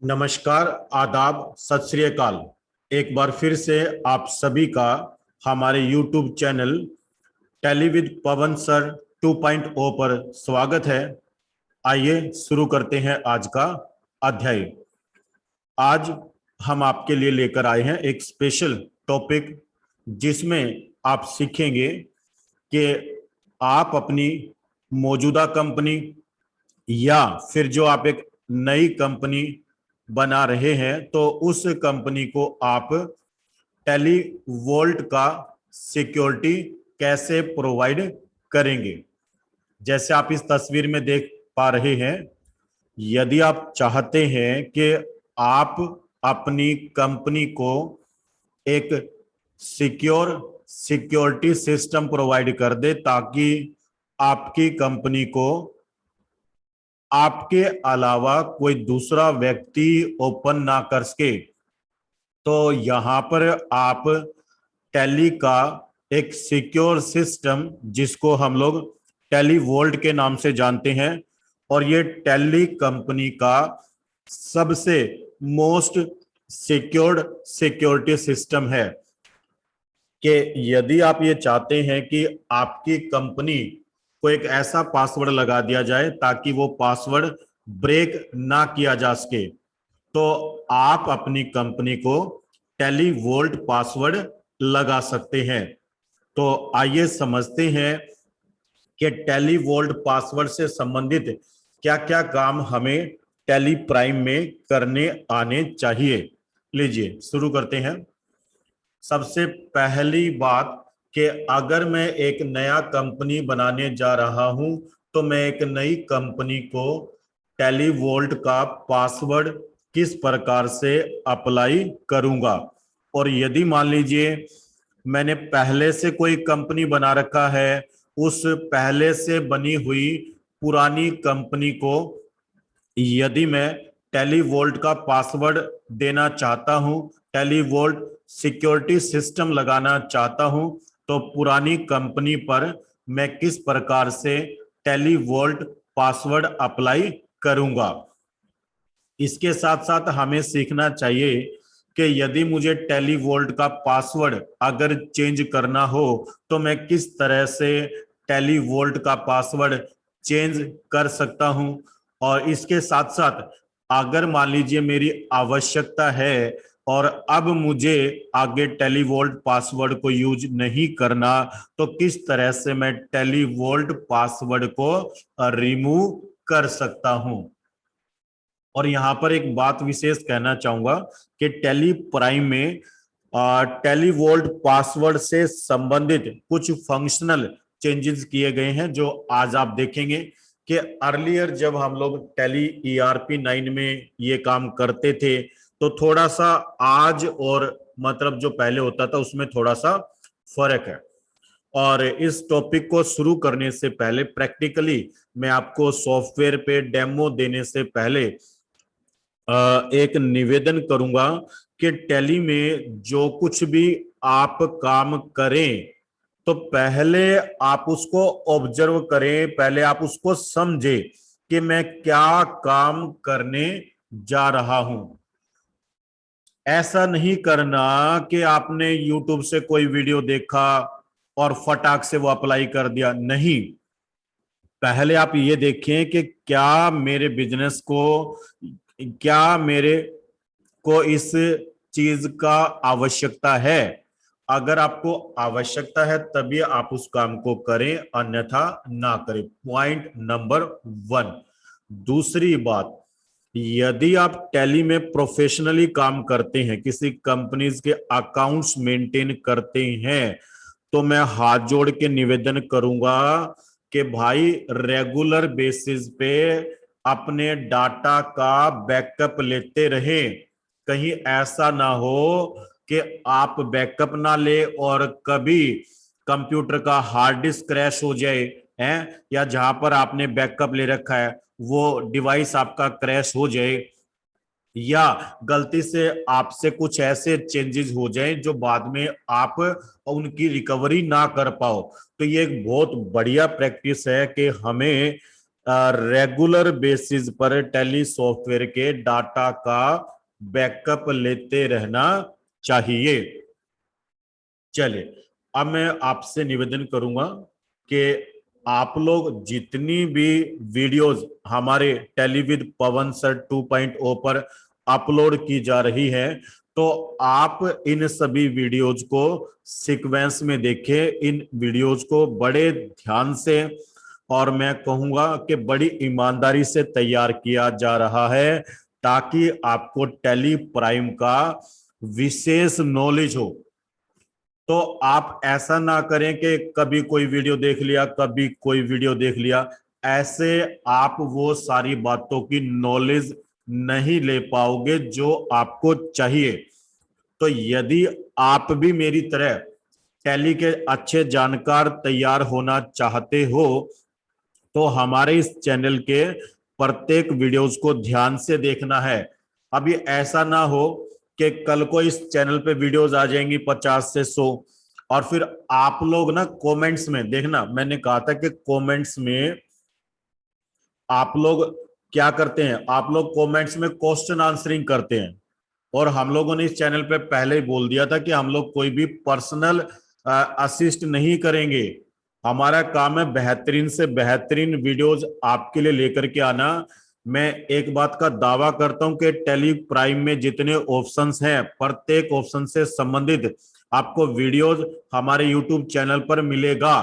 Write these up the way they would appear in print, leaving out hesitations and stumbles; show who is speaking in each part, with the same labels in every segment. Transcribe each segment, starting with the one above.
Speaker 1: नमस्कार, आदाब, सत श्री अकाल। एक बार फिर से आप सभी का हमारे YouTube channel tele with Pawan sir 2.0 पर स्वागत है। आइए शुरू करते हैं आज का अध्याय। आज हम आपके लिए लेकर आए हैं एक स्पेशल टॉपिक, जिसमें आप सीखेंगे कि आप अपनी मौजूदा कंपनी या फिर जो आप एक नई कंपनी बना रहे हैं तो उस कंपनी को आप टेली वोल्ट का सिक्योरिटी कैसे प्रोवाइड करेंगे। जैसे आप इस तस्वीर में देख पा रहे हैं, यदि आप चाहते हैं कि आप अपनी कंपनी को एक सिक्योरिटी सिस्टम प्रोवाइड कर दे ताकि आपकी कंपनी को आपके अलावा कोई दूसरा व्यक्ति ओपन ना कर सके, तो यहां पर आप टेली का एक सिक्योर सिस्टम, जिसको हम लोग टेली वोल्ट के नाम से जानते हैं, और ये टेली कंपनी का सबसे मोस्ट सिक्योर्ड सिक्योरिटी सिस्टम है कि यदि आप ये चाहते हैं कि आपकी कंपनी को एक ऐसा पासवर्ड लगा दिया जाए ताकि वो पासवर्ड ब्रेक ना किया जा सके, तो आप अपनी कंपनी को टेली वोल्ट पासवर्ड लगा सकते हैं। तो आइए समझते हैं कि टेली वोल्ट पासवर्ड से संबंधित क्या क्या काम हमें टेली प्राइम में करने आने चाहिए। लीजिए शुरू करते हैं। सबसे पहली बात कि अगर मैं एक नया कंपनी बनाने जा रहा हूं तो मैं एक नई कंपनी को टेली वोल्ट का पासवर्ड किस प्रकार से अप्लाई करूंगा। और यदि मान लीजिए मैंने पहले से कोई कंपनी बना रखा है, उस पहले से बनी हुई पुरानी कंपनी को यदि मैं टेली वोल्ट का पासवर्ड देना चाहता हूं, टेली वोल्ट सिक्योरिटी सिस्टम लगाना चाहता हूं, तो पुरानी कंपनी पर मैं किस प्रकार से टेली वोल्ट पासवर्ड अप्लाई करूंगा। इसके साथ साथ हमें सीखना चाहिए कि यदि मुझे टेली वोल्ट का पासवर्ड अगर चेंज करना हो तो मैं किस तरह से टेली वोल्ट का पासवर्ड चेंज कर सकता हूं। और इसके साथ साथ अगर मान लीजिए मेरी आवश्यकता है और अब मुझे आगे टेली वोल्ट पासवर्ड को यूज नहीं करना, तो किस तरह से मैं टेली वोल्ट पासवर्ड को रिमूव कर सकता हूं। और यहां पर एक बात विशेष कहना चाहूंगा कि टेली प्राइम में टेली वोल्ट पासवर्ड से संबंधित कुछ फंक्शनल चेंजेस किए गए हैं, जो आज आप देखेंगे कि अर्लियर जब हम लोग टेली ERP9 में ये काम करते थे तो थोड़ा सा आज और मतलब जो पहले होता था उसमें थोड़ा सा फर्क है। और इस टॉपिक को शुरू करने से पहले प्रैक्टिकली मैं आपको सॉफ्टवेयर पे डेमो देने से पहले एक निवेदन करूंगा कि टेली में जो कुछ भी आप काम करें तो पहले आप उसको ऑब्जर्व करें, पहले आप उसको समझे कि मैं क्या काम करने जा रहा हूं। ऐसा नहीं करना कि आपने YouTube से कोई वीडियो देखा और फटाक से वो अप्लाई कर दिया। नहीं, पहले आप ये देखें कि क्या मेरे बिजनेस को, क्या मेरे को इस चीज का आवश्यकता है। अगर आपको आवश्यकता है तभी आप उस काम को करें, अन्यथा ना करें। Point number 1। दूसरी बात, यदि आप टेली में प्रोफेशनली काम करते हैं, किसी कंपनीज के अकाउंट्स मेंटेन करते हैं, तो मैं हाथ जोड़ के निवेदन करूंगा कि भाई रेगुलर बेसिस पे अपने डाटा का बैकअप लेते रहें। कहीं ऐसा ना हो कि आप बैकअप ना ले और कभी कंप्यूटर का हार्ड डिस्क क्रैश हो जाए है, या जहां पर आपने बैकअप ले रखा है वो डिवाइस आपका क्रैश हो जाए, या गलती से आपसे कुछ ऐसे चेंजेस हो जाएं जो बाद में आप उनकी रिकवरी ना कर पाओ। तो ये एक बहुत बढ़िया प्रैक्टिस है कि हमें रेगुलर बेसिस पर टैली सॉफ्टवेयर के डाटा का बैकअप लेते रहना चाहिए। चलिए, अब मैं आपसे निवेदन करूंगा कि आप लोग जितनी भी वीडियोस हमारे टेलीविद पवन सर 2.0 पर अपलोड की जा रही है, तो आप इन सभी वीडियोज को सीक्वेंस में देखें, इन वीडियोज को बड़े ध्यान से और मैं कहूंगा कि बड़ी ईमानदारी से तैयार किया जा रहा है, ताकि आपको टैली प्राइम का विशेष नॉलेज हो। तो आप ऐसा ना करें कि कभी कोई वीडियो देख लिया, कभी कोई वीडियो देख लिया, ऐसे आप वो सारी बातों की नॉलेज नहीं ले पाओगे जो आपको चाहिए। तो यदि आप भी मेरी तरह टैली के अच्छे जानकार तैयार होना चाहते हो, तो हमारे इस चैनल के प्रत्येक वीडियोस को ध्यान से देखना है। अभी ऐसा ना हो कि कल को इस चैनल पे वीडियोस आ जाएंगी 50 से 100, और फिर आप लोग ना कमेंट्स में देखना, मैंने कहा था कि कमेंट्स में आप लोग क्या करते हैं, आप लोग कमेंट्स में क्वेश्चन आंसरिंग करते हैं। और हम लोगों ने इस चैनल पे पहले ही बोल दिया था कि हम लोग कोई भी पर्सनल असिस्ट नहीं करेंगे। हमारा काम है बेहतरीन से बेहतरीन वीडियोस आपके लिए लेकर के आना। मैं एक बात का दावा करता हूं कि टेली प्राइम में जितने ऑप्शंस हैं, प्रत्येक ऑप्शन से संबंधित आपको वीडियोस हमारे यूट्यूब चैनल पर मिलेगा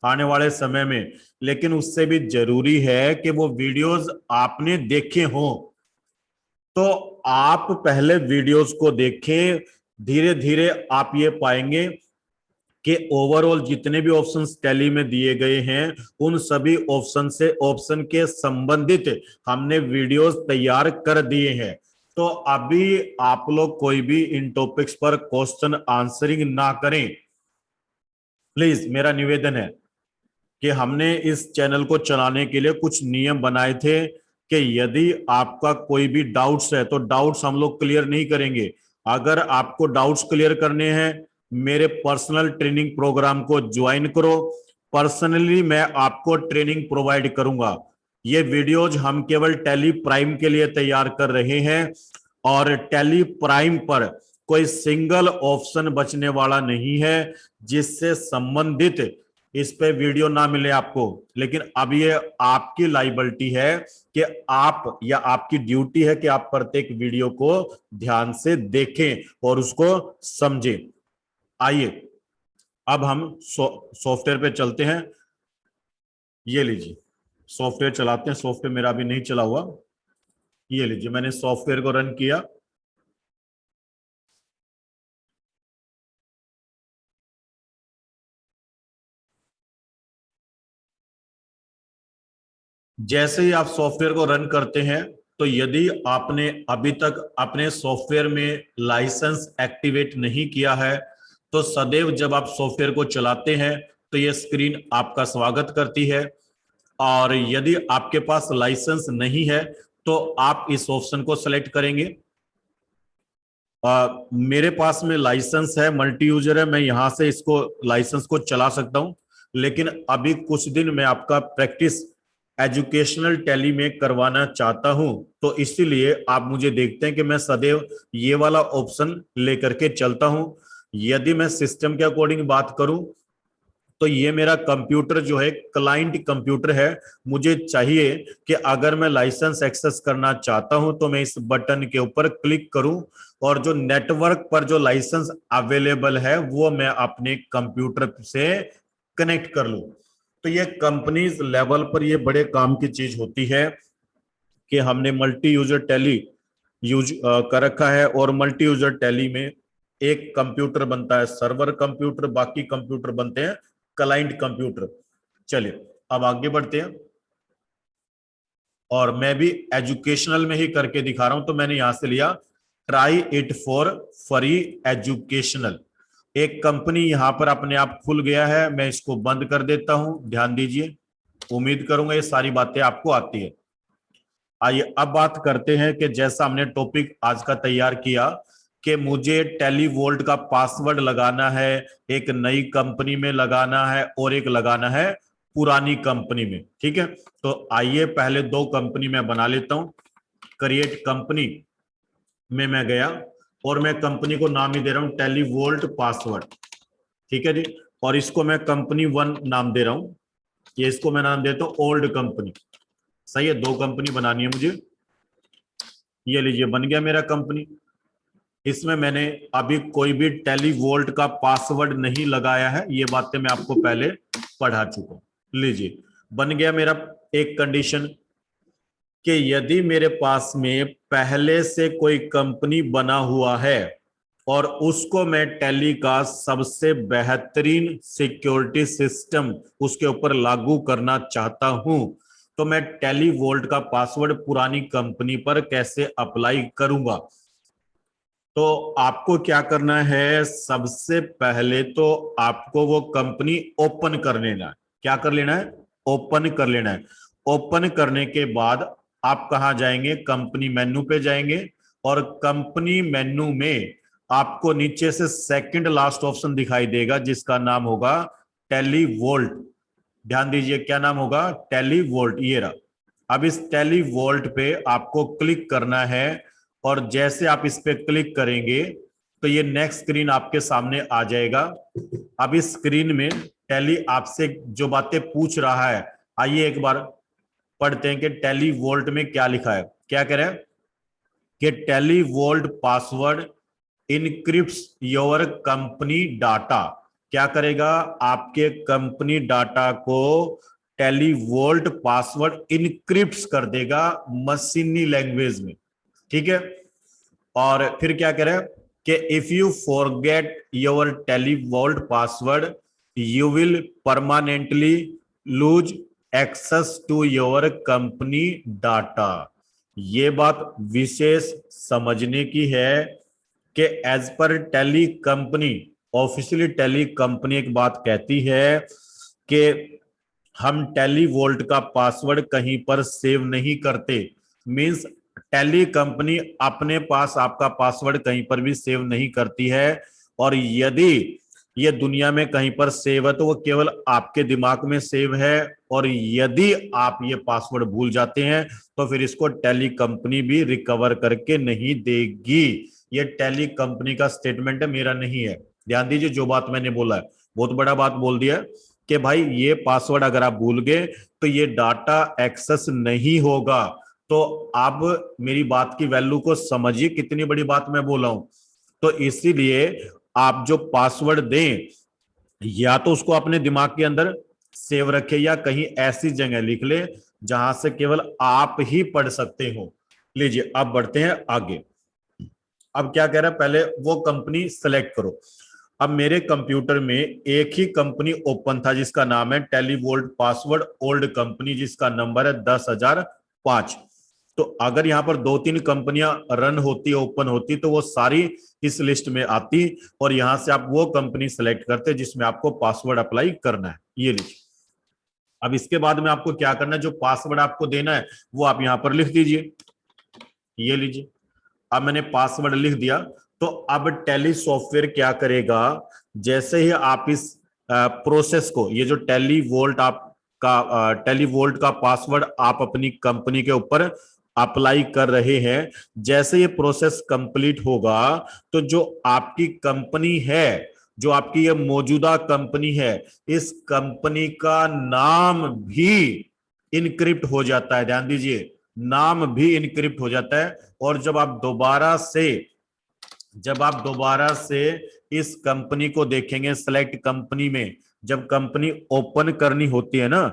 Speaker 1: आने वाले समय में। लेकिन उससे भी जरूरी है कि वो वीडियोस आपने देखे हों। तो आप पहले वीडियोस को देखें, धीरे धीरे आप ये पाएंगे कि ओवरऑल जितने भी ऑप्शंस टैली में दिए गए हैं, उन सभी ऑप्शन से ऑप्शन के संबंधित हमने वीडियोस तैयार कर दिए हैं। तो अभी आप लोग कोई भी इन टॉपिक्स पर क्वेश्चन आंसरिंग ना करें, प्लीज। मेरा निवेदन है कि हमने इस चैनल को चलाने के लिए कुछ नियम बनाए थे कि यदि आपका कोई भी डाउट्स है तो डाउट्स हम लोग क्लियर नहीं करेंगे। अगर आपको डाउट्स क्लियर करने हैं, मेरे पर्सनल ट्रेनिंग प्रोग्राम को ज्वाइन करो। पर्सनली मैं आपको ट्रेनिंग प्रोवाइड करूंगा। ये वीडियोज हम केवल टैली प्राइम के लिए तैयार कर रहे हैं, और टैली प्राइम पर कोई सिंगल ऑप्शन बचने वाला नहीं है जिससे संबंधित इस पे वीडियो ना मिले आपको। लेकिन अब ये आपकी लाइबिलिटी है कि आप, या आपकी ड्यूटी है कि आप प्रत्येक वीडियो को ध्यान से देखें और उसको समझें। आइए अब हम सॉफ्टवेयर पे चलते हैं। ये लीजिए, सॉफ्टवेयर चलाते हैं। सॉफ्टवेयर मेरा अभी नहीं चला हुआ। ये लीजिए, मैंने सॉफ्टवेयर को रन किया। जैसे ही आप सॉफ्टवेयर को रन करते हैं, तो यदि आपने अभी तक अपने सॉफ्टवेयर में लाइसेंस एक्टिवेट नहीं किया है, तो सदैव जब आप सॉफ्टवेयर को चलाते हैं तो यह स्क्रीन आपका स्वागत करती है। और यदि आपके पास लाइसेंस नहीं है तो आप इस ऑप्शन को सेलेक्ट करेंगे। मेरे पास में लाइसेंस है, मल्टी यूजर है, मैं यहां से इसको लाइसेंस को चला सकता हूं। लेकिन अभी कुछ दिन मैं आपका प्रैक्टिस एजुकेशनल टैली में करवाना चाहता हूं, तो इसीलिए आप मुझे देखते हैं कि मैं सदैव ये वाला ऑप्शन लेकर के चलता हूं। यदि मैं सिस्टम के अकॉर्डिंग बात करूं, तो ये मेरा कंप्यूटर जो है क्लाइंट कंप्यूटर है। मुझे चाहिए कि अगर मैं लाइसेंस एक्सेस करना चाहता हूं तो मैं इस बटन के ऊपर क्लिक करूं, और जो नेटवर्क पर जो लाइसेंस अवेलेबल है वो मैं अपने कंप्यूटर से कनेक्ट कर लूं। तो ये कंपनीज लेवल पर ये बड़े काम की चीज होती है कि हमने मल्टी यूजर टैली यूज कर रखा है, और मल्टी यूजर टैली में एक कंप्यूटर बनता है सर्वर कंप्यूटर, बाकी कंप्यूटर बनते हैं क्लाइंट कंप्यूटर। चलिए अब आगे बढ़ते हैं। और मैं भी एजुकेशनल में ही करके दिखा रहा हूं, तो मैंने यहां से लिया try it for free educational. एक कंपनी यहां पर अपने आप खुल गया है, मैं इसको बंद कर देता हूं। ध्यान दीजिए, उम्मीद करूंगा ये सारी बातें आपको आती है। आइए अब बात करते हैं कि जैसा हमने टॉपिक आज का तैयार किया कि मुझे टेलीवोल्ट का पासवर्ड लगाना है, एक नई कंपनी में लगाना है और एक लगाना है पुरानी कंपनी में। ठीक है, तो आइए पहले दो कंपनी मैं बना लेता हूं। क्रिएट कंपनी में मैं गया और मैं कंपनी को नाम ही दे रहा हूं टेलीवोल्ट पासवर्ड। ठीक है जी, और इसको मैं कंपनी 1 नाम दे रहा हूं। ये इसको मैं नाम देता हूं ओल्ड कंपनी। सही है, दो कंपनी बनानी है मुझे। ये लीजिए, बन गया मेरा कंपनी। इसमें मैंने अभी कोई भी टेलीवोल्ट का पासवर्ड नहीं लगाया है, ये बातें मैं आपको पहले पढ़ा चुका हूं। लीजिए, बन गया मेरा एक कंडीशन कि यदि मेरे पास में पहले से कोई कंपनी बना हुआ है और उसको मैं टैली का सबसे बेहतरीन सिक्योरिटी सिस्टम उसके ऊपर लागू करना चाहता हूं, तो मैं टैली वोल्ट का पासवर्ड पुरानी कंपनी पर कैसे अप्लाई करूंगा। तो आपको क्या करना है, सबसे पहले तो आपको वो कंपनी ओपन कर लेना है। क्या कर लेना है, ओपन कर लेना है। ओपन करने के बाद आप कहां जाएंगे, कंपनी मेन्यू पे जाएंगे और कंपनी मेन्यू में आपको नीचे से सेकंड लास्ट ऑप्शन दिखाई देगा जिसका नाम होगा टेली वोल्ट। ध्यान दीजिए, क्या नाम होगा, टेली वोल्ट, ये रहा। अब इस टेली वोल्ट पे आपको क्लिक करना है और जैसे आप इस पे क्लिक करेंगे तो ये नेक्स्ट स्क्रीन आपके सामने आ जाएगा। अब इस स्क्रीन में टैली आपसे जो बातें पूछ रहा है, आइए एक बार पढ़ते हैं कि टैली वोल्ट में क्या लिखा है। क्या कह रहा है कि Tally vault password encrypts your company data. क्या करेगा, आपके कंपनी डाटा को टेलीवोल्ट पासवर्ड इनक्रिप्ट कर देगा मशीनी लैंग्वेज में। ठीक है, और फिर क्या कह रहा है कि if you forget your TallyVault password you will permanently lose access to your company data. ये बात विशेष समझने की है कि as per Tally company, officially Tally company एक बात कहती है कि हम टेली वोल्ट का पासवर्ड कहीं पर सेव नहीं करते। मींस टेली कंपनी अपने पास आपका पासवर्ड कहीं पर भी सेव नहीं करती है, और यदि ये दुनिया में कहीं पर सेव है तो वो केवल आपके दिमाग में सेव है, और यदि आप ये पासवर्ड भूल जाते हैं तो फिर इसको टेली कंपनी भी रिकवर करके नहीं देगी। ये टेली कंपनी का स्टेटमेंट है, मेरा नहीं है। ध्यान दीजिए, जो बात मैंने बोला है बहुत बड़ा बात बोल दिया कि भाई ये पासवर्ड अगर आप भूल गए तो ये डाटा एक्सेस नहीं होगा। तो आप मेरी बात की वैल्यू को समझिए, कितनी बड़ी बात मैं बोला हूं। तो इसीलिए आप जो पासवर्ड दें या तो उसको अपने दिमाग के अंदर सेव रखे या कहीं ऐसी जगह लिख ले जहां से केवल आप ही पढ़ सकते हो। लीजिए, अब बढ़ते हैं आगे। अब क्या कह रहा है, पहले वो कंपनी सेलेक्ट करो। अब मेरे कंप्यूटर में एक ही कंपनी ओपन था जिसका नाम है टेलीवोल्ट पासवर्ड ओल्ड कंपनी, जिसका नंबर है 10,005। तो अगर यहाँ पर दो तीन कंपनियां रन होती, ओपन होती, तो वो सारी इस लिस्ट में आती और यहां से आप वो कंपनी सेलेक्ट करते जिसमें आपको पासवर्ड अप्लाई करना है। ये लीजिए, अब इसके बाद में आपको क्या करना है, जो पासवर्ड आपको देना है वो आप यहां पर लिख दीजिए। ये लीजिए, अब मैंने पासवर्ड लिख दिया। तो अब टैली सॉफ्टवेयर क्या करेगा, जैसे ही आप इस प्रोसेस को, ये जो टैली वोल्ट आपका टैली वोल्ट का पासवर्ड आप अपनी कंपनी के ऊपर अप्लाई कर रहे हैं, जैसे ये प्रोसेस कंप्लीट होगा तो जो आपकी कंपनी है, जो आपकी ये मौजूदा कंपनी है, इस कंपनी का नाम भी इनक्रिप्ट हो जाता है। ध्यान दीजिए, नाम भी इनक्रिप्ट हो जाता है। और जब आप दोबारा से इस कंपनी को देखेंगे सेलेक्ट कंपनी में, जब कंपनी ओपन करनी होती है ना,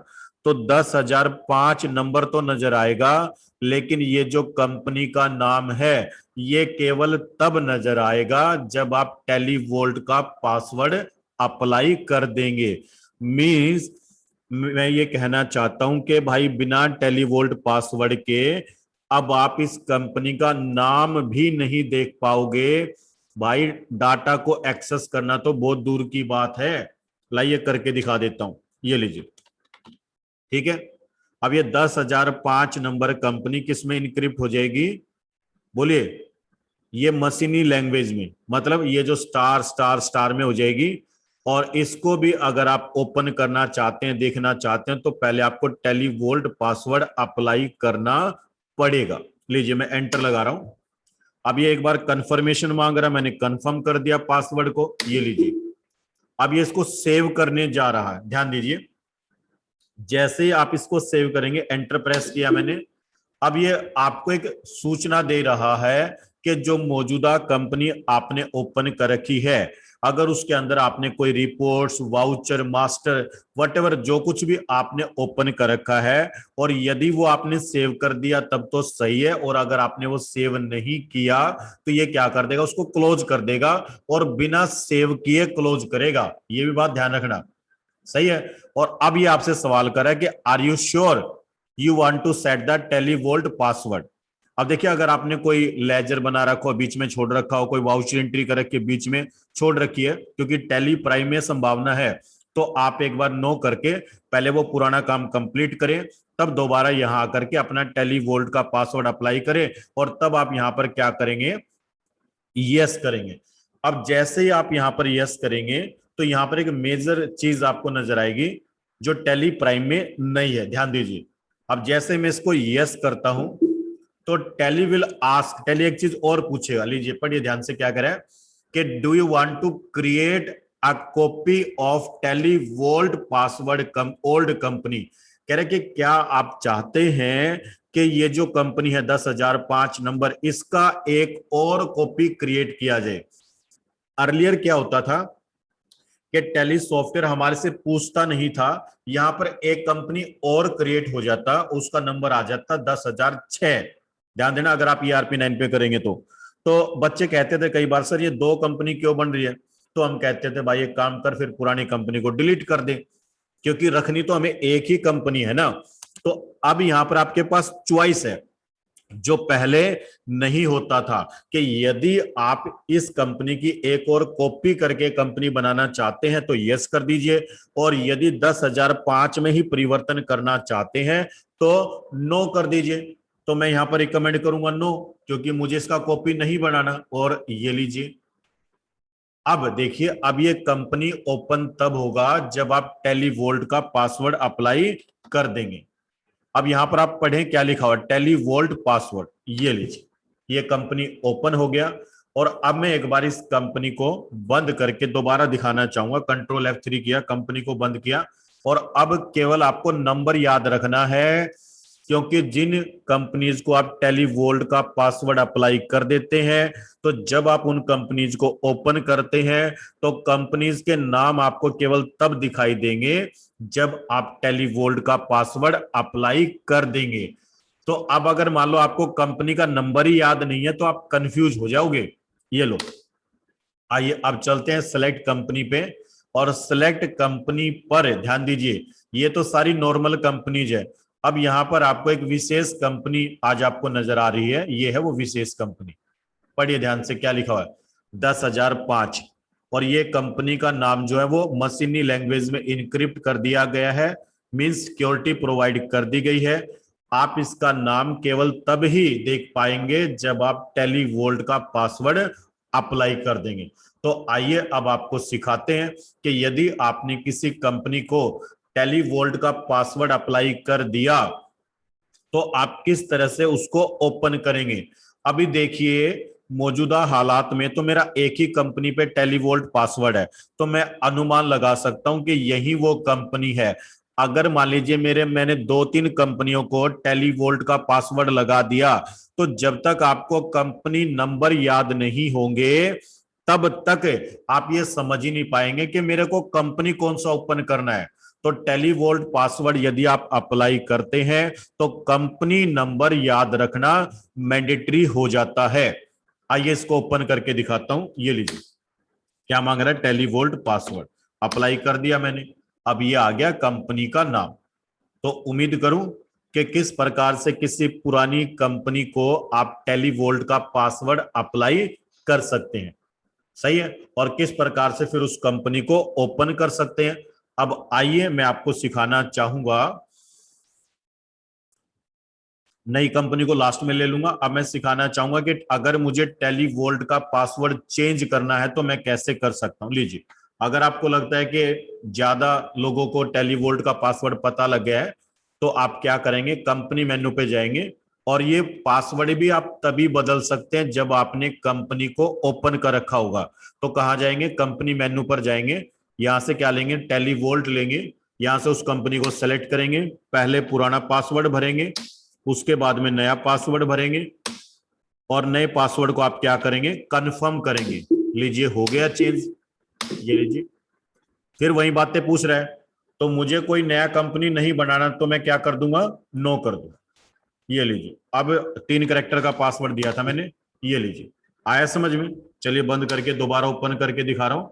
Speaker 1: तो 10,005 नंबर तो नजर आएगा, लेकिन ये जो कंपनी का नाम है ये केवल तब नजर आएगा जब आप टेलीवोल्ट का पासवर्ड अप्लाई कर देंगे। मींस मैं ये कहना चाहता हूं कि भाई बिना टेलीवोल्ट पासवर्ड के अब आप इस कंपनी का नाम भी नहीं देख पाओगे। भाई डाटा को एक्सेस करना तो बहुत दूर की बात है। लाइए करके दिखा देता हूं, ये लीजिए। ठीक है, अब ये 10,005 नंबर कंपनी किस में इनक्रिप्ट हो जाएगी, बोलिए, ये मशीनी लैंग्वेज में, मतलब ये जो स्टार स्टार स्टार में हो जाएगी। और इसको भी अगर आप ओपन करना चाहते हैं, देखना चाहते हैं, तो पहले आपको टेलीवोल्ट पासवर्ड अप्लाई करना पड़ेगा। लीजिए मैं एंटर लगा रहा हूं। अब ये एक बार कंफर्मेशन मांग रहा है, मैंने कंफर्म कर दिया पासवर्ड को। ये लीजिए, अब ये इसको सेव करने जा रहा है। ध्यान दीजिए, जैसे ही आप इसको सेव करेंगे, एंटर प्रेस किया मैंने, अब ये आपको एक सूचना दे रहा है कि जो मौजूदा कंपनी आपने ओपन कर रखी है, अगर उसके अंदर आपने कोई रिपोर्ट्स, वाउचर, मास्टर, वटेवर जो कुछ भी आपने ओपन कर रखा है, और यदि वो आपने सेव कर दिया तब तो सही है, और अगर आपने वो सेव नहीं किया तो ये क्या कर देगा, उसको क्लोज कर देगा, और बिना सेव किए क्लोज करेगा। ये भी बात ध्यान रखना, सही है। और अब ये आपसे सवाल कर रहा है कि are you sure you want to set the TallyVault password. अब देखिए, अगर आपने कोई लेजर बना रखा हो, बीच में छोड़ रखा हो, कोई वाउचर एंट्री कर रखी है, बीच में छोड़ रखी है, क्योंकि टेली प्राइम में संभावना है, तो आप एक बार नो करके पहले वो पुराना काम कंप्लीट करें, तब दोबारा यहां आकर के अपना टेलीवोल्ट का पासवर्ड अप्लाई करें, और तब आप यहां पर क्या करेंगे, यस करेंगे। अब जैसे ही आप यहां पर यस करेंगे, तो यहां पर एक मेजर चीज आपको नजर आएगी जो टेली प्राइम में नहीं है। ध्यान दीजिए, अब जैसे मैं इसको यस करता हूं, तो टेली विल आस्क, टेली एक चीज और पूछेगा। लीजिए पढ़िए ध्यान से, क्या करे कि do you want to create a copy of TallyVault password old company. कह रहे कि क्या आप चाहते हैं कि ये जो कंपनी है 10,005 नंबर, इसका एक और कॉपी क्रिएट किया जाए। अर्लियर क्या होता था कि टेली सॉफ्टवेयर हमारे से पूछता नहीं था, यहां पर एक कंपनी और क्रिएट हो जाता, उसका नंबर आ जाता 10,006। ध्यान देना, अगर आप ERP9 पे करेंगे तो बच्चे कहते थे कई बार, सर ये दो कंपनी क्यों बन रही है, तो हम कहते थे भाई एक काम कर, फिर पुरानी कंपनी को डिलीट कर दे, क्योंकि रखनी तो हमें एक ही कंपनी है ना। तो अब यहां पर आपके पास च्वाइस है, जो पहले नहीं होता था, कि यदि आप इस कंपनी की एक और कॉपी करके कंपनी बनाना चाहते हैं तो यस कर दीजिए, और यदि 10,005 में ही परिवर्तन करना चाहते हैं तो नो कर दीजिए। तो मैं यहां पर रिकमेंड करूंगा नो, क्योंकि मुझे इसका कॉपी नहीं बनाना। और ये लीजिए, अब देखिए, अब ये कंपनी ओपन तब होगा जब आप टेलीवोल्ट का पासवर्ड अप्लाई कर देंगे। अब यहां पर आप पढ़ें क्या लिखा हुआ, टेलीवोल्ट पासवर्ड। ये लीजिए, ये कंपनी ओपन हो गया। और अब मैं एक बार इस कंपनी को बंद करके दोबारा दिखाना चाहूंगा। कंट्रोल F3 किया, कंपनी को बंद किया, और अब केवल आपको नंबर याद रखना है, क्योंकि जिन कंपनीज को आप टेलीवोल्ट का पासवर्ड अप्लाई कर देते हैं, तो जब आप उन कंपनीज को ओपन करते हैं तो कंपनीज के नाम आपको केवल तब दिखाई देंगे जब आप टेलीवोल्ट का पासवर्ड अप्लाई कर देंगे। तो अब अगर मान लो आपको कंपनी का नंबर ही याद नहीं है तो आप कंफ्यूज हो जाओगे। ये लो, आइए अब चलते हैं सेलेक्ट कंपनी पे, और सेलेक्ट कंपनी पर ध्यान दीजिए, ये तो सारी नॉर्मल कंपनीज है। अब यहां पर आपको एक विशेष कंपनी आज आपको नजर आ रही है, ये है वो विशेष कंपनी। पढ़िए ध्यान से क्या लिखा हुआ है, 10,005। और ये कंपनी का नाम जो है वो मशीनी लैंग्वेज में इनक्रिप्ट कर दिया गया है, मींस सिक्योरिटी प्रोवाइड कर दी गई है। आप इसका नाम केवल तब ही देख पाएंगे जब आप टेलीवोल्ट का पासवर्ड अप्लाई कर देंगे। तो आइए अब आपको सिखाते हैं कि यदि आपने किसी कंपनी को टेलीवोल्ट का पासवर्ड अप्लाई कर दिया तो आप किस तरह से उसको ओपन करेंगे। अभी देखिए, मौजूदा हालात में तो मेरा एक ही कंपनी पे टेलीवोल्ट पासवर्ड है, तो मैं अनुमान लगा सकता हूं कि यही वो कंपनी है। अगर मान लीजिए मैंने 2-3 कंपनियों को टेलीवोल्ट का पासवर्ड लगा दिया, तो जब तक आपको कंपनी नंबर याद नहीं होंगे तब तक आप ये समझ ही नहीं पाएंगे कि मेरे को कंपनी कौन सा ओपन करना है। तो टेलीवोल्ट पासवर्ड यदि आप अप्लाई करते हैं तो कंपनी नंबर याद रखना मैंडेटरी हो जाता है। आइए इसको ओपन करके दिखाता हूं। ये लीजिए, क्या मांग रहा है, टेलीवोल्ट पासवर्ड। अप्लाई कर दिया मैंने, अब ये आ गया कंपनी का नाम। तो उम्मीद करूं कि किस प्रकार से किसी पुरानी कंपनी को आप टेलीवोल्ट का पासवर्ड अप्लाई कर सकते हैं, सही है, और किस प्रकार से फिर उस कंपनी को ओपन कर सकते हैं। अब आइए मैं आपको सिखाना चाहूंगा, नई कंपनी को लास्ट में ले लूंगा। अब मैं सिखाना चाहूंगा कि अगर मुझे टेलीवोल्ट का पासवर्ड चेंज करना है तो मैं कैसे कर सकता हूं। लीजिए, अगर आपको लगता है कि ज्यादा लोगों को टेलीवोल्ट का पासवर्ड पता लग गया है, तो आप क्या करेंगे, कंपनी मेन्यू पे जाएंगे, और ये पासवर्ड भी आप तभी बदल सकते हैं जब आपने कंपनी को ओपन कर रखा होगा। तो कहाँ जाएंगे, कंपनी मेन्यू पर जाएंगे, यहां से क्या लेंगे, टेलीवोल्ट लेंगे, यहां से उस कंपनी को सेलेक्ट करेंगे, पहले पुराना पासवर्ड भरेंगे, उसके बाद में नया पासवर्ड भरेंगे, और नए पासवर्ड को आप क्या करेंगे, कंफर्म करेंगे। लीजिए हो गया चेंज, ये लीजिए। फिर वही बातें पूछ रहा है, तो मुझे कोई नया कंपनी नहीं बनाना, तो मैं क्या कर दूंगा, नो कर दूंगा। ये लीजिए, अब 3 कैरेक्टर का पासवर्ड दिया था मैंने, ये लीजिए, आया समझ में। चलिए बंद करके दोबारा ओपन करके दिखा रहा हूं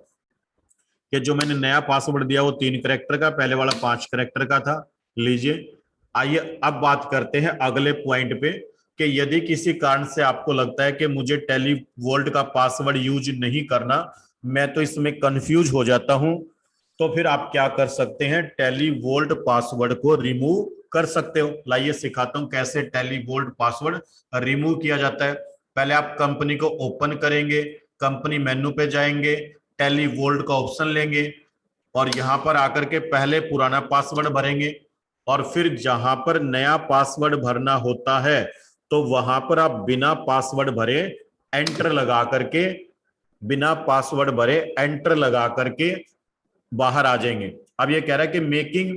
Speaker 1: कि जो मैंने नया पासवर्ड दिया वो 3 कैरेक्टर का, पहले वाला 5 कैरेक्टर का था। लीजिए, आइए अब बात करते हैं अगले पॉइंट पे, कि यदि किसी कारण से आपको लगता है कि मुझे टेलीवोल्ट का पासवर्ड यूज नहीं करना, मैं तो इसमें कंफ्यूज हो जाता हूं, तो फिर आप क्या कर सकते हैं, टेलीवोल्ट पासवर्ड को रिमूव कर सकते हो। लाइए सिखाता हूं कैसे टेलीवोल्ट पासवर्ड रिमूव किया जाता है। पहले आप कंपनी को ओपन करेंगे, कंपनी मेन्यू पे जाएंगे, टेलीवोल्ट का ऑप्शन लेंगे, और यहां पर आकर के पहले पुराना पासवर्ड भरेंगे, और फिर जहां पर नया पासवर्ड भरना होता है तो वहां पर आप बिना पासवर्ड भरे एंटर लगा करके, बिना पासवर्ड भरे एंटर लगा करके बाहर आ जाएंगे। अब ये कह रहा है कि making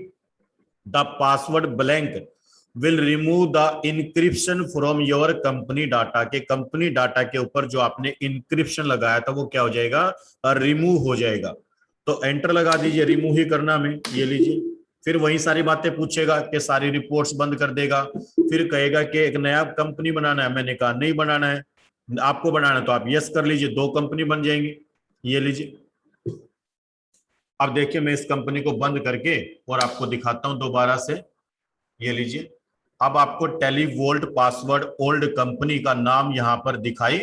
Speaker 1: the password blank will remove the encryption from your company data, के कंपनी डाटा के ऊपर जो आपने इंक्रिप्शन लगाया था वो क्या हो जाएगा, रिमूव हो जाएगा। तो एंटर लगा दीजिए, रिमूव ही करना हमें, ये लीजिए। फिर वही सारी बातें पूछेगा कि सारी रिपोर्ट्स बंद कर देगा, फिर कहेगा कि एक नया कंपनी बनाना है, मैंने कहा नहीं बनाना है, आपको बनाना है तो आप यस कर लीजिए, 2 कंपनी बन जाएंगी। ये लीजिए, अब देखिए मैं इस कंपनी को बंद करके और आपको दिखाता हूं दोबारा से। ये लीजिए, अब आपको टेलीवोल्ट पासवर्ड ओल्ड कंपनी का नाम यहां पर दिखाई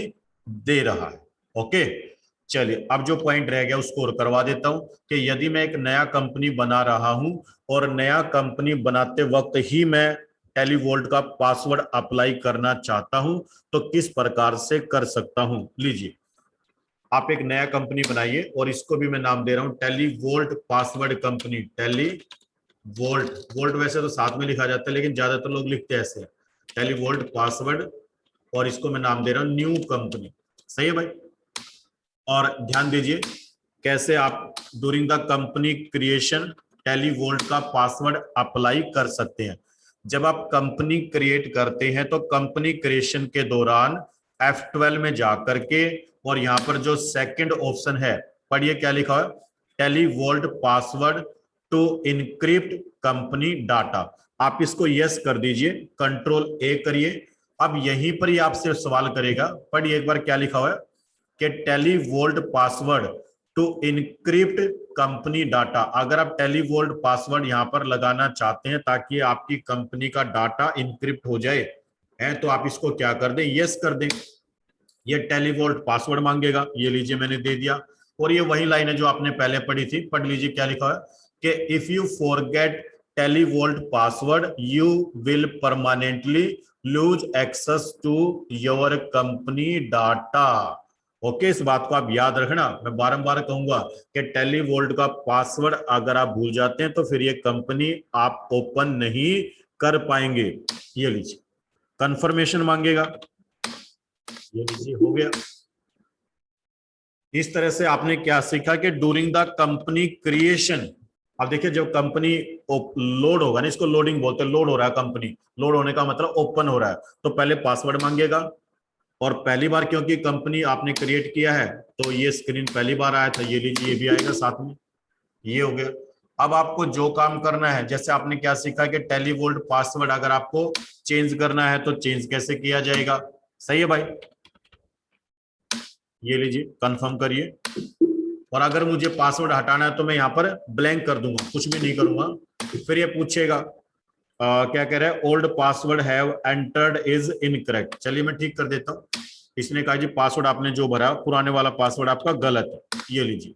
Speaker 1: दे रहा है। ओके, चलिए अब जो पॉइंट रह गया उसको और करवा देता हूं, कि यदि मैं एक नया कंपनी बना रहा हूं और नया कंपनी बनाते वक्त ही मैं टेलीवोल्ट का पासवर्ड अप्लाई करना चाहता हूं, तो किस प्रकार से कर सकता हूं। लीजिए, आप एक नया कंपनी बनाइए, और इसको भी मैं नाम दे रहा हूं TallyVault password company. Tally vault, vault वैसे तो साथ में लिखा जाता है लेकिन ज्यादातर लोग लिखते हैं ऐसे, टेलीवोल्ट पासवर्ड, और इसको मैं नाम दे रहा हूं न्यू कंपनी। सही है भाई। और ध्यान दीजिए कैसे आप ड्यूरिंग द कंपनी क्रिएशन टेलीवोल्ट का पासवर्ड अप्लाई कर सकते हैं। जब आप कंपनी क्रिएट करते हैं तो कंपनी क्रिएशन के दौरान F12 में जाकर के, और यहां पर जो सेकंड ऑप्शन है, पढ़िए क्या लिखा है, TallyVault password to encrypt company data, आप इसको यस कर दीजिए, कंट्रोल ए करिए। अब यहीं पर ही आपसे सवाल करेगा, पढ़िए एक बार क्या लिखा हुआ है, कि TallyVault password to encrypt company data. अगर आप टेलीवोल्ट पासवर्ड यहां पर लगाना चाहते हैं ताकि आपकी कंपनी का डाटा इनक्रिप्ट हो जाए, है तो आप इसको क्या कर दें, यस कर दें। ये टेलीवोल्ट पासवर्ड मांगेगा, ये लीजिए मैंने दे दिया। और ये वही लाइन है जो आपने पहले पढ़ी थी, पढ़ लीजिए क्या लिखा है, कि if you forget TallyVault password you will permanently lose access to your company data. Okay, इस बात को आप याद रखना, मैं बारंबार कहूंगा कि टेलीवोल्ट का पासवर्ड अगर आप भूल जाते हैं तो फिर ये कंपनी आप ओपन नहीं कर पाएंगे। ये लीजिए, कंफर्मेशन मांगेगा, ये लीजिए हो गया। इस तरह से आपने क्या सीखा कि ड्यूरिंग द कंपनी क्रिएशन, अब देखिए जब कंपनी लोड होगा ना, इसको लोडिंग बोलते हैं, लोड हो रहा है कंपनी, लोड होने का मतलब ओपन हो रहा है, तो पहले पासवर्ड मांगेगा। और पहली बार क्योंकि कंपनी आपने क्रिएट किया है तो ये स्क्रीन पहली बार आया था, ये लीजिए ये भी आएगा साथ में, ये हो गया। अब आपको जो काम करना है, जैसे आपने क्या सीखा कि टेलीवोल्ट पासवर्ड अगर आपको चेंज करना है तो चेंज कैसे किया जाएगा। सही है भाई, ये लीजिए कंफर्म करिए। और अगर मुझे पासवर्ड हटाना है तो मैं यहाँ पर ब्लैंक कर दूंगा, कुछ भी नहीं करूंगा। फिर ये पूछेगा क्या कह रहा है, old password have entered is incorrect, चलिए मैं ठीक कर देता हूँ। इसने कहा जी पासवर्ड आपने जो भरा पुराने वाला पासवर्ड आपका गलत है, ये लीजिए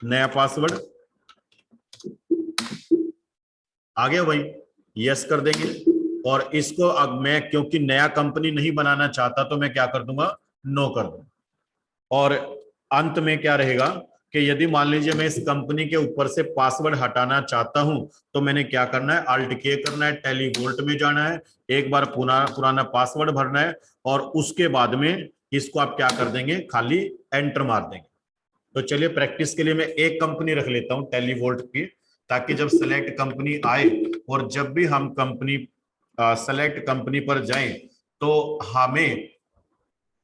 Speaker 1: नया पासवर्ड आ गया भाई, यस कर देंगे। और इसको अब मैं क्योंकि नया कंपनी नहीं बनाना चाहता तो मैं क्या कर दूंगा, नो कर दूंगा। और अंत में क्या रहेगा कि यदि मान लीजिए मैं इस कंपनी के ऊपर से पासवर्ड हटाना चाहता हूं, तो मैंने क्या करना है, Alt K करना है, टेली वोल्ट में जाना है, एक बार पुराना पासवर्ड भरना है, और उसके बाद में इसको आप क्या कर देंगे, खाली एंटर मार देंगे। तो चलिए प्रैक्टिस के लिए मैं एक कंपनी रख लेता हूं टेली वोल्ट की, ताकि जब सेलेक्ट कंपनी आए और जब भी हम कंपनी सेलेक्ट कंपनी पर जाएं तो हमें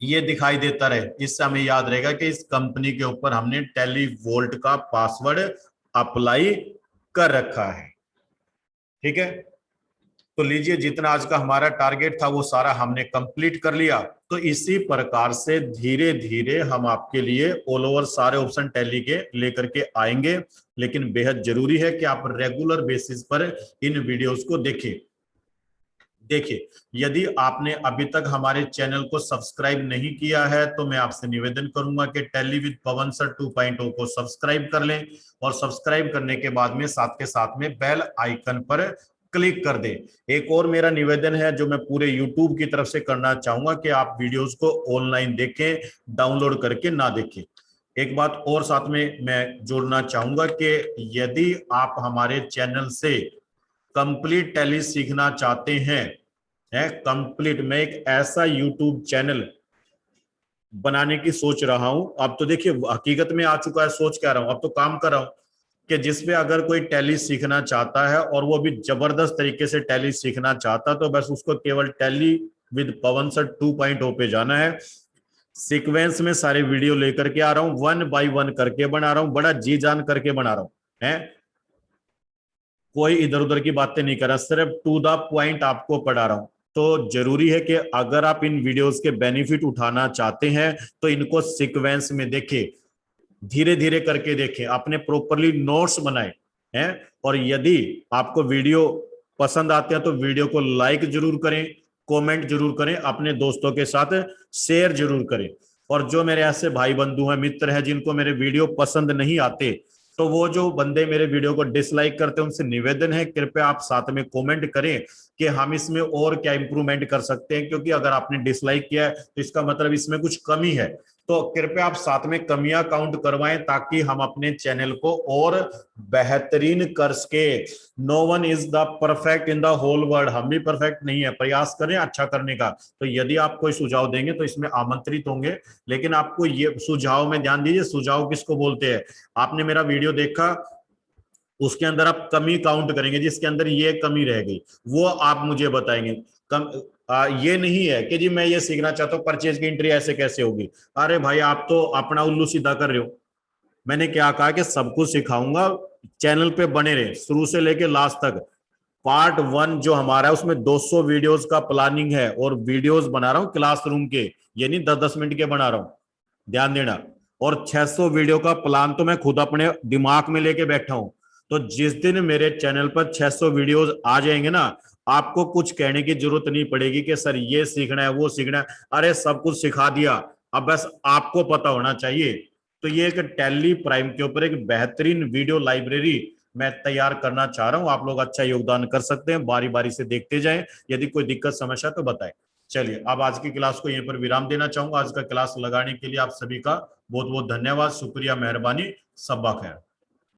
Speaker 1: ये दिखाई देता रहे, इससे हमें याद रहेगा कि इस कंपनी के ऊपर हमने टेली वोल्ट का पासवर्ड अप्लाई कर रखा है। ठीक है, तो लीजिए जितना आज का हमारा टारगेट था वो सारा हमने कंप्लीट कर लिया। तो इसी प्रकार से धीरे धीरे हम आपके लिए ऑल ओवर सारे ऑप्शन टैली के लेकर के आएंगे, लेकिन बेहद जरूरी है कि आप रेगुलर बेसिस पर इन वीडियोस को देखें। देखिए, यदि आपने अभी तक हमारे चैनल को सब्सक्राइब नहीं किया है तो मैं आपसे निवेदन करूंगा कि टैली विद पवन सर 2.0 को सब्सक्राइब कर लें, और सब्सक्राइब करने के बाद में साथ के साथ में बेल आइकन पर क्लिक कर दें। एक और मेरा निवेदन है जो मैं पूरे YouTube की तरफ से करना चाहूंगा कि आप वीडियोस को ऑनलाइन देखें, डाउनलोड करके ना देखें। एक बात और साथ में मैं जोड़ना चाहूंगा कि यदि आप हमारे चैनल से कंप्लीट टैली सीखना चाहते हैं, कंप्लीट, मैं एक ऐसा यूट्यूब चैनल बनाने की सोच रहा हूं। अब तो देखिए हकीकत में आ चुका है, सोच क्या रहा हूं, अब तो काम कर रहा हूं कि जिसपे अगर कोई टैली सीखना चाहता है और वो भी जबरदस्त तरीके से टैली सीखना चाहता, तो बस उसको केवल टैली विद पवन सर 2.0 पे जाना है। सीक्वेंस में सारे वीडियो लेकर के आ रहा हूं, 1 बाय 1 करके बना रहा हूं, बड़ा जी जान करके बना रहा हूं, है कोई इधर उधर की बातें नहीं कर रहा, सिर्फ टू द पॉइंट आपको पढ़ा रहा हूं। तो जरूरी है कि अगर आप इन वीडियोस के बेनिफिट उठाना चाहते हैं तो इनको सीक्वेंस में देखें, धीरे धीरे करके देखें, अपने प्रॉपरली नोट्स बनाएं, हैं। और यदि आपको वीडियो पसंद आते हैं तो वीडियो को लाइक जरूर करें, कमेंट जरूर करें, अपने दोस्तों के साथ शेयर जरूर करें। और जो मेरे ऐसे भाई बंधु हैं, मित्र हैं, जिनको मेरे वीडियो पसंद नहीं आते, तो वो जो बंदे मेरे वीडियो को डिसलाइक करते हैं उनसे निवेदन है कृपया आप साथ में कमेंट करें कि हम इसमें और क्या इंप्रूवमेंट कर सकते हैं, क्योंकि अगर आपने डिसलाइक किया है तो इसका मतलब इसमें कुछ कमी है। तो कृपया आप साथ में कमियां काउंट करवाएं ताकि हम अपने चैनल को और बेहतरीन कर सके। No one is the perfect in the whole world, हम भी परफेक्ट नहीं है, प्रयास करें अच्छा करने का। तो यदि आप कोई सुझाव देंगे तो इसमें आमंत्रित होंगे, लेकिन आपको ये सुझाव में ध्यान दीजिए, सुझाव किसको बोलते हैं। आपने मेरा वीडियो देखा, उसके अंदर आप कमी काउंट करेंगे, जिसके अंदर ये कमी रह गई वो आप मुझे बताएंगे। ये नहीं है कि जी मैं ये सीखना चाहता हूँ परचेज की एंट्री ऐसे कैसे होगी। अरे भाई आप तो अपना उल्लू सीधा कर रहे हो। मैंने क्या कहा कि सब कुछ सिखाऊंगा, चैनल पे बने रहे शुरू से लेके लास्ट तक। पार्ट 1 जो हमारा है उसमें 200 वीडियोस का प्लानिंग है, और वीडियोस बना रहा हूं क्लासरूम के, ये नहीं 10-10 मिनट के बना रहा हूं, ध्यान देना। और 600 वीडियो का प्लान तो मैं खुद अपने दिमाग में लेके बैठा हूं। तो जिस दिन मेरे चैनल पर 600 वीडियोस आ जाएंगे ना, आपको कुछ कहने की जरूरत नहीं पड़ेगी कि सर ये सीखना है वो सीखना है, अरे सब कुछ सिखा दिया, अब बस आपको पता होना चाहिए। तो ये एक टैली प्राइम के ऊपर एक बेहतरीन वीडियो लाइब्रेरी मैं तैयार करना चाह रहा हूं, आप लोग अच्छा योगदान कर सकते हैं, बारी बारी से देखते जाएं, यदि कोई दिक्कत समस्या तो बताएं। चलिए अब आज की क्लास को यहीं पर विराम देना चाहूंगा। आज का क्लास लगाने के लिए आप सभी का बहुत बहुत धन्यवाद, शुक्रिया, मेहरबानी, सब्बा खैर।